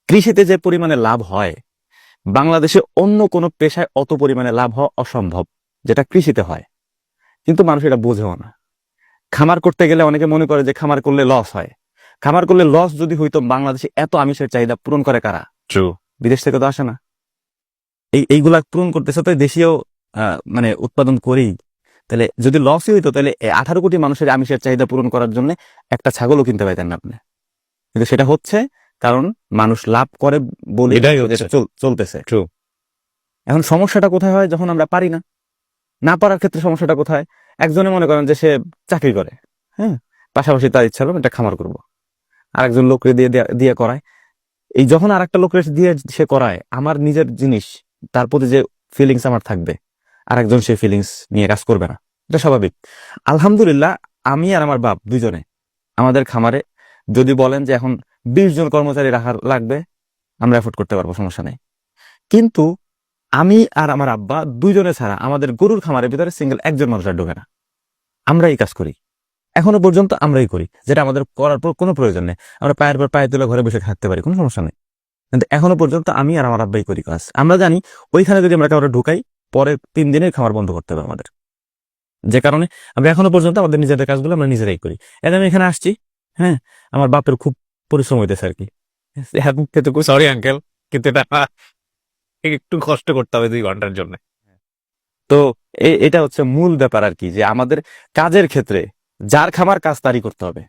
কৃষিতে যে পরিমাণে লাভ হয়, বাংলাদেশে অন্য কোনো পেশায় অত পরিমাণে লাভ হওয়া অসম্ভব যেটা কৃষিতে হয়। কিন্তু মানুষ এটা বোঝেও না। খামার করতে গেলে অনেকে মনে করে যে খামার করলে লস হয়। খামার করলে লস যদি হইতো, বাংলাদেশে এত আমিষের চাহিদা পূরণ করে কারা? ট্রু। বিদেশ থেকে তো আসে না। এইগুলা পূরণ করতেছে তো দেশীয় মানে উৎপাদন করেই। তাহলে যদি লসই হইতো, তাহলে 18 কোটি মানুষের আমিষের চাহিদা পূরণ করার জন্য একটা ছাগলও কিনতে পাইতেন না আপনি। কিন্তু সেটা হচ্ছে কারণ মানুষ লাভ করে বলে এটাই হচ্ছে চলতেছে। ট্রু। এখন সমস্যাটা কোথায় হয়? যখন আমরা পারি না। না পারার ক্ষেত্রে সমস্যাটা কোথায়? একজনে মনে করেন যে সে চাকরি করে, হ্যাঁ, পাশাপাশি তার ইচ্ছা হলো একটা খামার করবো, আরেকজন লোকরে দিয়ে দিয়ে করায়। এই যখন আর একটা লোকরে দিয়ে সে করায়, আমার নিজের জিনিস, তার প্রতি যে ফিলিংস আমার থাকবে, আর একজন সে ফিলিংস নিয়ে কাজ করবে না। এটা স্বাভাবিক। আলহামদুলিল্লাহ, আমি আর আমার বাপ দুইজনে আমাদের খামারে যদি বলেন যে এখন 20 জন কর্মচারী রাখার লাগবে, আমরা এফোর্ড করতে পারবো, সমস্যা নেই। কিন্তু আমি আর আমার আব্বা দুইজনে ছাড়া আমাদের গরুর খামারের ভিতরে সিঙ্গেল একজন মানুষ আর ঢোকে না। আমরা এই কাজ করি, এখনো পর্যন্ত আমরাই করি, যেটা আমাদের করার পর কোনো প্রয়োজন নেই। আমরা পায়ের পর পায়ে তুলে ঘরে বসে থাকতে পারি, কোনো সমস্যা নেই। কিন্তু এখনো পর্যন্ত আমি আর আমার আব্বাই করি কাজ। আমরা জানি ওইখানে যদি আমরা কাউকে ঢুকাই, পরে 3 দিনের খামার বন্ধ করতে হবে আমাদের। যে কারণে আমরা এখনো পর্যন্ত আমাদের নিজেদের কাজগুলো আমরা নিজেরাই করি। এখন আমি এখানে আসছি, হ্যাঁ, আমার বাপের খুব পরিশ্রম হইতেছে আর কি। সরি আঙ্কেল, কিন্তু এটা একটু কষ্ট করতে হবে 2 ঘন্টার জন্য। তো এটা হচ্ছে মূল ব্যাপার আর কি, যে আমাদের কাজের ক্ষেত্রে যার খামার কাজ তারই করতে হবে।